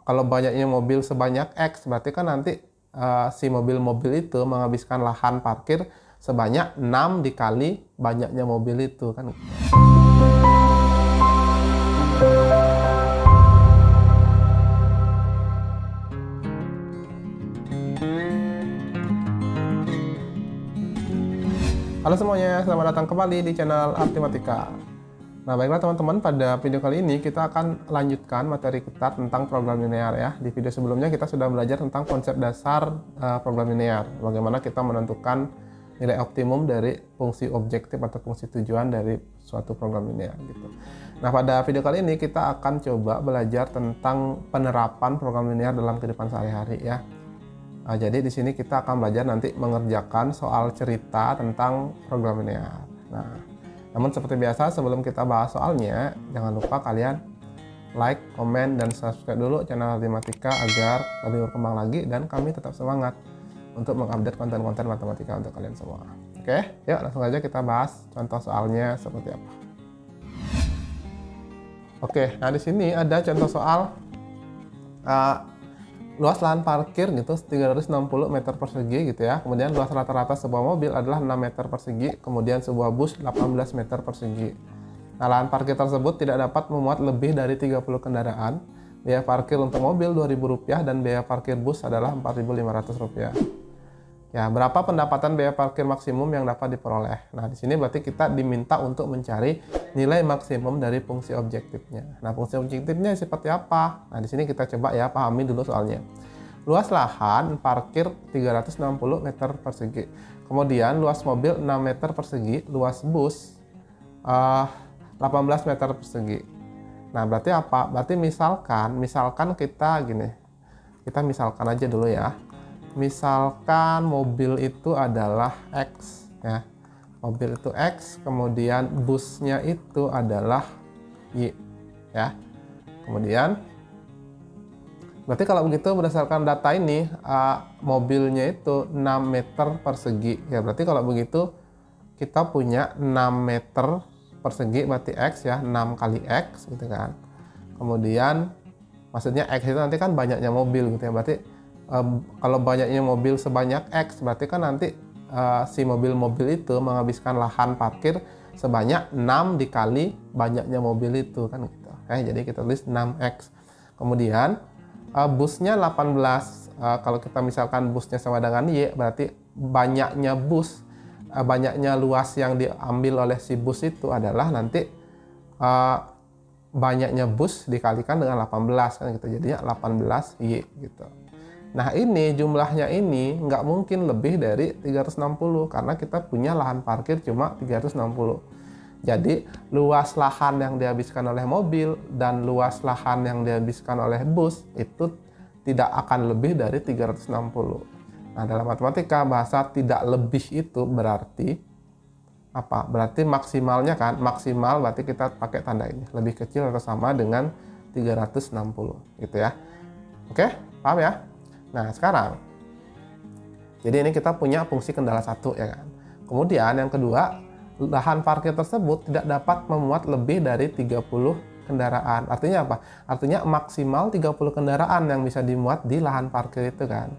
kalau banyaknya mobil sebanyak X, berarti kan nanti si mobil-mobil itu menghabiskan lahan parkir sebanyak 6 dikali banyaknya mobil itu kan. Halo semuanya, selamat datang kembali di channel Artimatika. Nah baiklah teman-teman, pada video kali ini kita akan lanjutkan materi kita tentang program linear ya. Di video sebelumnya kita sudah belajar tentang konsep dasar program linear. Bagaimana kita menentukan nilai optimum dari fungsi objektif atau fungsi tujuan dari suatu program linear gitu. Nah pada video kali ini kita akan coba belajar tentang penerapan program linear dalam kehidupan sehari-hari ya. Nah, jadi di sini kita akan belajar nanti mengerjakan soal cerita tentang program linear. Nah, namun seperti biasa sebelum kita bahas soalnya, jangan lupa kalian like, komen, dan subscribe dulu channel Artimatika agar lebih berkembang lagi dan kami tetap semangat untuk mengupdate konten-konten matematika untuk kalian semua. Oke, yuk langsung aja kita bahas contoh soalnya seperti apa. Oke, nah di sini ada contoh soal luas lahan parkir gitu 360 meter persegi gitu ya. Kemudian luas rata-rata sebuah mobil adalah 6 meter persegi, kemudian sebuah bus 18 meter persegi. Nah, lahan parkir tersebut tidak dapat memuat lebih dari 30 kendaraan. Biaya parkir untuk mobil Rp2.000 dan biaya parkir bus adalah Rp4.500. Ya, berapa pendapatan biaya parkir maksimum yang dapat diperoleh? Nah, di sini berarti kita diminta untuk mencari nilai maksimum dari fungsi objektifnya. Nah, fungsi objektifnya seperti apa? Nah, di sini kita coba ya pahami dulu soalnya. Luas lahan parkir 360 meter persegi. Kemudian luas mobil 6 meter persegi, luas bus 18 meter persegi. Nah, berarti apa? Berarti misalkan kita gini. Kita misalkan aja dulu ya. Misalkan mobil itu adalah X ya. Mobil itu X, kemudian busnya itu adalah Y ya. Kemudian berarti kalau begitu berdasarkan data ini mobilnya itu 6 meter persegi. Ya berarti kalau begitu kita punya 6 meter persegi berarti X ya, 6 kali X gitu kan. Kemudian maksudnya X itu nanti kan banyaknya mobil gitu ya. Berarti kalau banyaknya mobil sebanyak X, berarti kan nanti si mobil-mobil itu menghabiskan lahan parkir sebanyak 6 dikali banyaknya mobil itu kan gitu. Jadi kita tulis 6X. Kemudian busnya 18. Kalau kita misalkan busnya sama dengan Y, berarti banyaknya bus, banyaknya luas yang diambil oleh si bus itu adalah nanti banyaknya bus dikalikan dengan 18 kan gitu. Jadinya 18Y gitu. Nah ini jumlahnya ini nggak mungkin lebih dari 360 karena kita punya lahan parkir cuma 360. Jadi luas lahan yang dihabiskan oleh mobil dan luas lahan yang dihabiskan oleh bus itu tidak akan lebih dari 360. Nah dalam matematika bahasa tidak lebih itu berarti apa? Berarti maksimalnya kan, maksimal berarti kita pakai tanda ini, lebih kecil atau sama dengan 360 gitu ya. Oke, paham ya? Nah sekarang, jadi ini kita punya fungsi kendala 1 ya kan. Kemudian yang kedua, lahan parkir tersebut tidak dapat memuat lebih dari 30 kendaraan. Artinya apa? Artinya maksimal 30 kendaraan yang bisa dimuat di lahan parkir itu kan.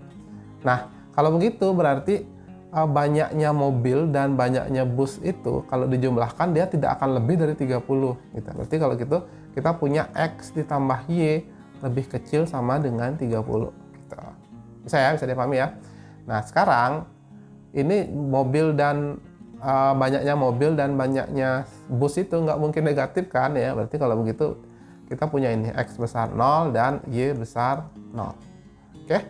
Nah kalau begitu berarti banyaknya mobil dan banyaknya bus itu kalau dijumlahkan dia tidak akan lebih dari 30 gitu. Berarti kalau gitu kita punya X ditambah Y lebih kecil sama dengan 30 gitu. Bisa dipahami ya. Nah sekarang ini mobil dan banyaknya mobil dan banyaknya bus itu nggak mungkin negatif kan ya. Berarti kalau begitu kita punya ini X besar 0 dan Y besar 0. Oke.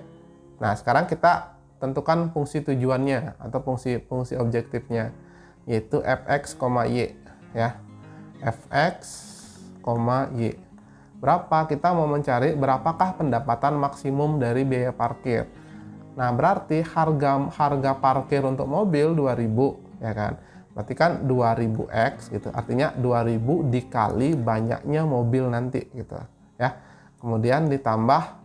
Nah sekarang kita tentukan fungsi tujuannya atau fungsi objektifnya, yaitu fx, y ya. Fx, y. Berapa? Kita mau mencari berapakah pendapatan maksimum dari biaya parkir. Nah, berarti harga parkir untuk mobil 2.000 ya kan. Berarti kan 2.000x gitu. Artinya 2.000 dikali banyaknya mobil nanti gitu ya. Kemudian ditambah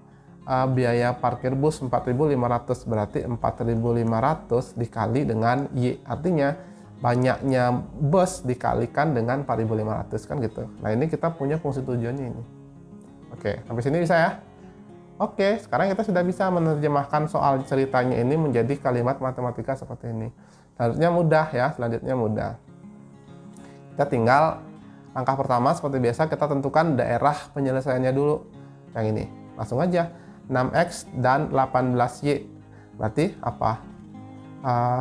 biaya parkir bus 4.500, berarti 4.500 dikali dengan Y. Artinya banyaknya bus dikalikan dengan 4.500 kan gitu. Nah, ini kita punya fungsi tujuannya ini. Oke, sampai sini bisa ya? Oke, sekarang kita sudah bisa menerjemahkan soal ceritanya ini menjadi kalimat matematika seperti ini. Selanjutnya mudah ya, selanjutnya mudah. Kita tinggal langkah pertama seperti biasa kita tentukan daerah penyelesaiannya dulu. Yang ini, langsung aja 6x dan 18y. Berarti apa?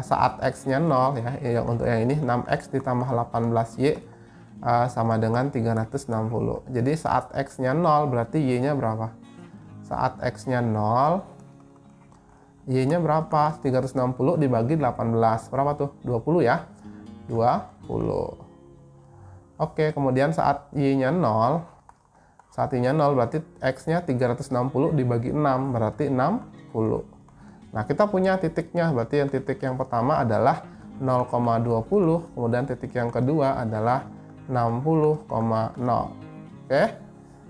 Saat x-nya 0 ya, untuk yang ini 6x ditambah 18y sama dengan 360. Jadi saat x-nya 0 berarti y-nya berapa? Saat x-nya 0, y-nya berapa? 360 dibagi 18. Berapa tuh? 20 ya? 20. Oke, kemudian saat y-nya 0, saat y-nya 0 berarti x-nya 360 dibagi 6, berarti 60. Nah, kita punya titiknya, berarti yang titik yang pertama adalah 0,20, kemudian titik yang kedua adalah 60,0. Oke,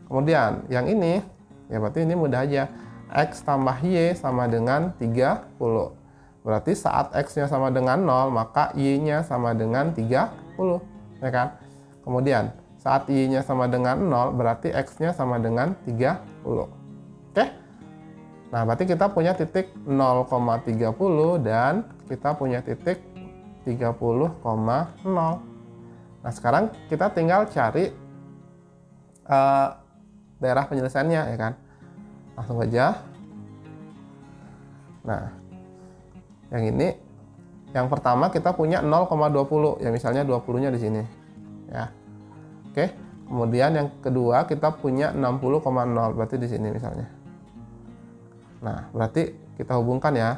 kemudian yang ini, ya berarti ini mudah aja. X tambah Y sama dengan 30. Berarti saat X-nya sama dengan 0, maka Y-nya sama dengan 30. Ya kan? Kemudian, saat Y-nya sama dengan 0, berarti X-nya sama dengan 30. Oke? Nah, berarti kita punya titik 0,30 dan kita punya titik 30,0. Nah, sekarang kita tinggal cari daerah penyelesaiannya, ya kan? Langsung aja. Nah, yang ini, yang pertama kita punya 0,20, ya misalnya 20-nya di sini, ya. Oke, kemudian yang kedua kita punya 60,0, berarti di sini misalnya. Nah, berarti kita hubungkan ya.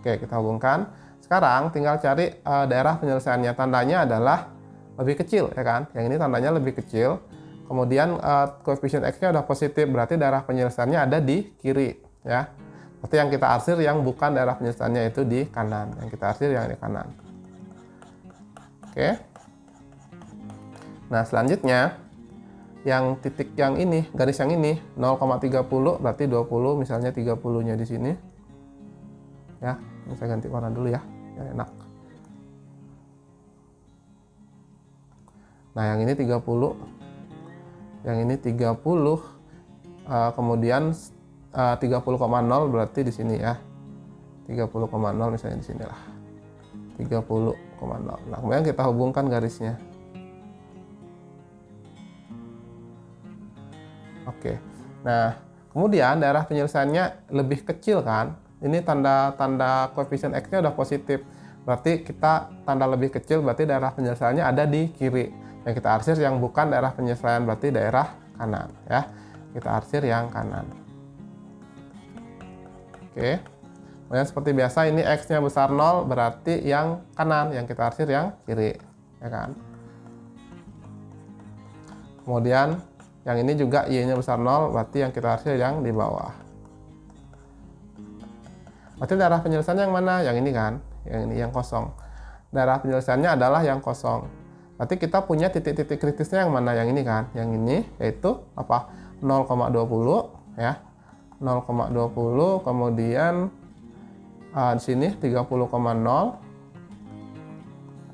Oke, kita hubungkan. Sekarang tinggal cari daerah penyelesaiannya. Tandanya adalah lebih kecil, ya kan? Yang ini tandanya lebih kecil. Kemudian koefisien X-nya udah positif, berarti daerah penyelesaiannya ada di kiri, ya. Berarti yang kita arsir yang bukan daerah penyelesaiannya itu di kanan. Yang kita arsir yang di kanan. Oke. Nah, selanjutnya yang titik yang ini, garis yang ini 0,30 berarti 20, misalnya 30-nya di sini. Ya, ini saya ganti warna dulu ya, biar enak. Nah, yang ini 30. Yang ini 30. Kemudian 30,0 berarti di sini ya. 30,0 misalnya di sinilah. 30,0. Nah, kemudian kita hubungkan garisnya. Oke. Nah, kemudian daerah penyelesaiannya lebih kecil kan? Ini tanda koefisien X-nya udah positif. Berarti kita tanda lebih kecil berarti daerah penyelesaiannya ada di kiri. Yang kita arsir yang bukan daerah penyelesaian berarti daerah kanan ya. Kita arsir yang kanan. Oke. Kemudian seperti biasa ini X-nya besar 0 berarti yang kanan, yang kita arsir yang kiri, ya kan? Kemudian yang ini juga Y-nya besar 0 berarti yang kita arsir yang di bawah. Berarti daerah penyelesaian yang mana? Yang ini kan? Yang ini yang kosong. Daerah penyelesaiannya adalah yang kosong. Berarti kita punya titik-titik kritisnya yang mana? Yang ini kan? Yang ini yaitu apa? 0,20 ya. 0,20 kemudian di sini 30,0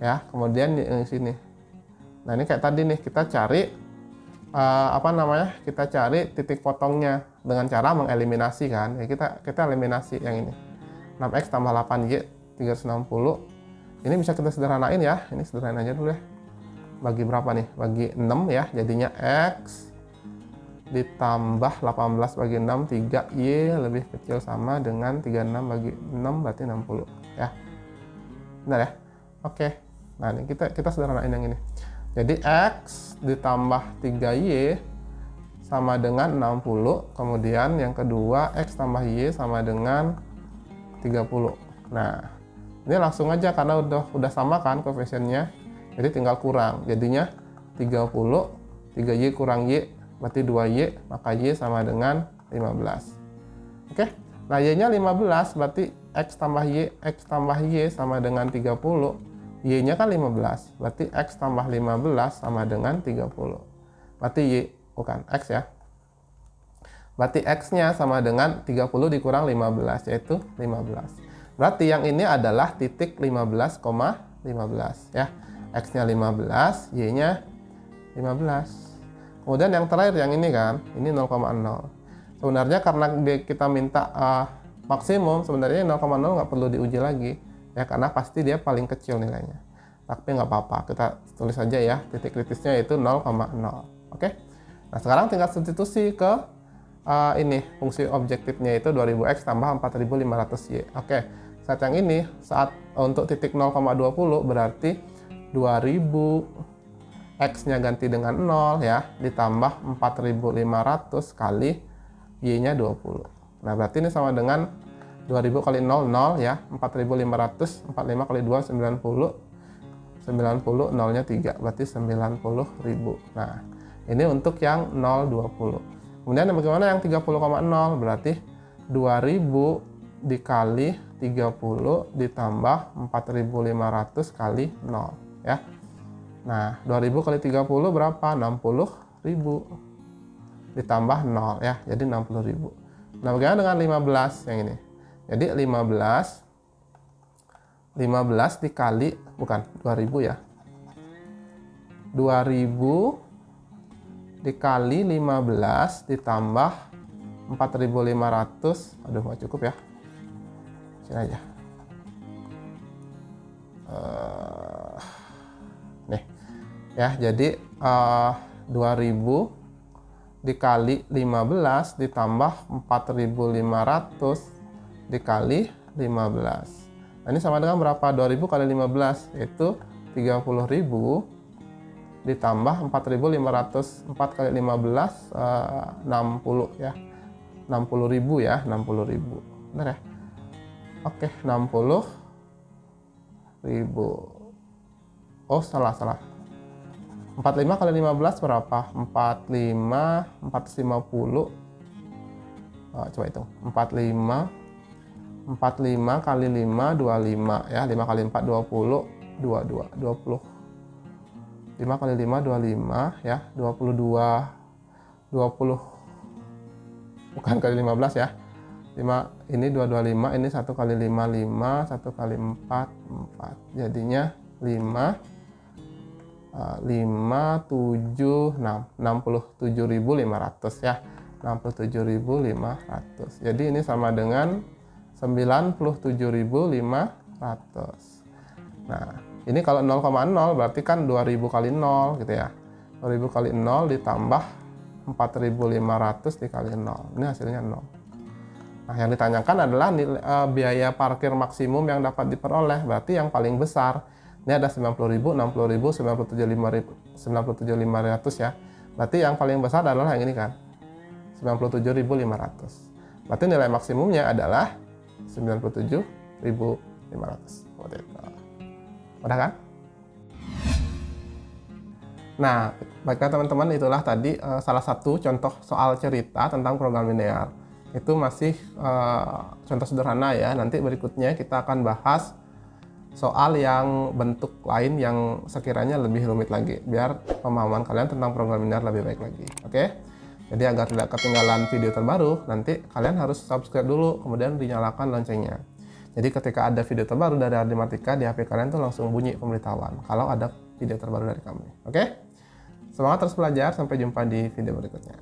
ya, kemudian di sini. Nah, ini kayak tadi nih kita cari kita cari titik potongnya dengan cara mengeliminasi kan. Ya, kita eliminasi yang ini. 6x tambah 8y 360. Ini bisa kita sederhanain ya. Ini sederhanain aja dulu ya. Bagi berapa nih? Bagi 6 ya. Jadinya x ditambah 18 bagi 6, 3y lebih kecil sama dengan 36 bagi 6 berarti 60 ya. Benar ya? Oke. Nah, ini kita sederhanain yang ini. Jadi x ditambah 3y sama dengan 60, kemudian yang kedua x tambah y sama dengan 30. Nah, ini langsung aja karena udah sama kan koefisiennya. Jadi tinggal kurang. Jadinya 30, 3y kurang y berarti 2y, maka y sama dengan 15. Oke. Nah, y-nya 15 berarti x tambah y sama dengan 30. Y-nya kan 15, berarti x tambah 15 sama dengan 30. Berarti y, bukan x ya. Berarti x-nya sama dengan 30 dikurang 15, yaitu 15. Berarti yang ini adalah titik 15,15 ya. X-nya 15, y-nya 15. Kemudian yang terakhir yang ini kan, ini 0,0. Sebenarnya karena kita minta maksimum, sebenarnya 0,0 nggak perlu diuji lagi ya, karena pasti dia paling kecil nilainya. Tapi nggak apa-apa, kita tulis saja ya, titik kritisnya itu 0,0. Oke. Nah sekarang tinggal substitusi ke ini fungsi objektifnya itu 2000x tambah 4500y. Oke. Saat yang ini, saat untuk titik 0,20 berarti 2000 X-nya ganti dengan 0 ya, ditambah 4500 kali Y-nya 20. Nah, berarti ini sama dengan 2000 kali 0, 0 ya, 4500, 45 kali 2, 90, 90, 0-nya 3, berarti 90.000. Nah, ini untuk yang 0, 20. Kemudian bagaimana yang 30,0? Berarti 2000 dikali 30 ditambah 4500 kali 0 ya. Nah, 2000 kali 30 berapa? 60.000. Ditambah 0 ya, jadi 60.000. Nah, bagaimana dengan 15 yang ini? Jadi 15 dikali, bukan 2000 ya. 2000 dikali 15 ditambah 4500. Aduh, nggak cukup ya. Sini aja. Nih ya, jadi 2000 dikali 15 ditambah 4500 dikali 15. Nah, ini sama dengan berapa? 2000 kali 15 yaitu 30.000 ditambah 4500, 4 kali 15 60 ya. 60.000 ya, 60.000. Benar ya? Oke, 60.000. Oh, salah. 45 kali 15 berapa? 45, 450. Coba hitung. 45 kali 5, 25 ya. 5 kali 4, 20, 22, 20. 5 kali 5, 25 ya. 22, 20. Bukan kali 15 ya. 5, ini 225, ini 1 kali 5, 5, 1 kali 4, 4. Jadinya 5, 7, 6, 67.500 ya, 67.500. Jadi ini sama dengan 97.500. Nah, ini kalau 0,0 berarti kan 2000 kali 0 gitu ya. 2000 kali 0 ditambah 4500 dikali 0. Ini hasilnya 0. Nah, yang ditanyakan adalah biaya parkir maksimum yang dapat diperoleh, berarti yang paling besar. Ini ada 90.000, 60.000, 97.500 ya. Berarti yang paling besar adalah yang ini kan, 97.500. Berarti nilai maksimumnya adalah 97.500. Mudah kan? Nah, baiklah teman-teman, itulah tadi salah satu contoh soal cerita tentang program linear. Itu masih contoh sederhana ya. Nanti berikutnya kita akan bahas soal yang bentuk lain yang sekiranya lebih rumit lagi, biar pemahaman kalian tentang program linear lebih baik lagi. Oke? Jadi agar tidak ketinggalan video terbaru, nanti kalian harus subscribe dulu, kemudian dinyalakan loncengnya. Jadi ketika ada video terbaru dari Ardimatika, di HP kalian tuh langsung bunyi pemberitahuan kalau ada video terbaru dari kami. Oke? Semangat terus belajar, sampai jumpa di video berikutnya.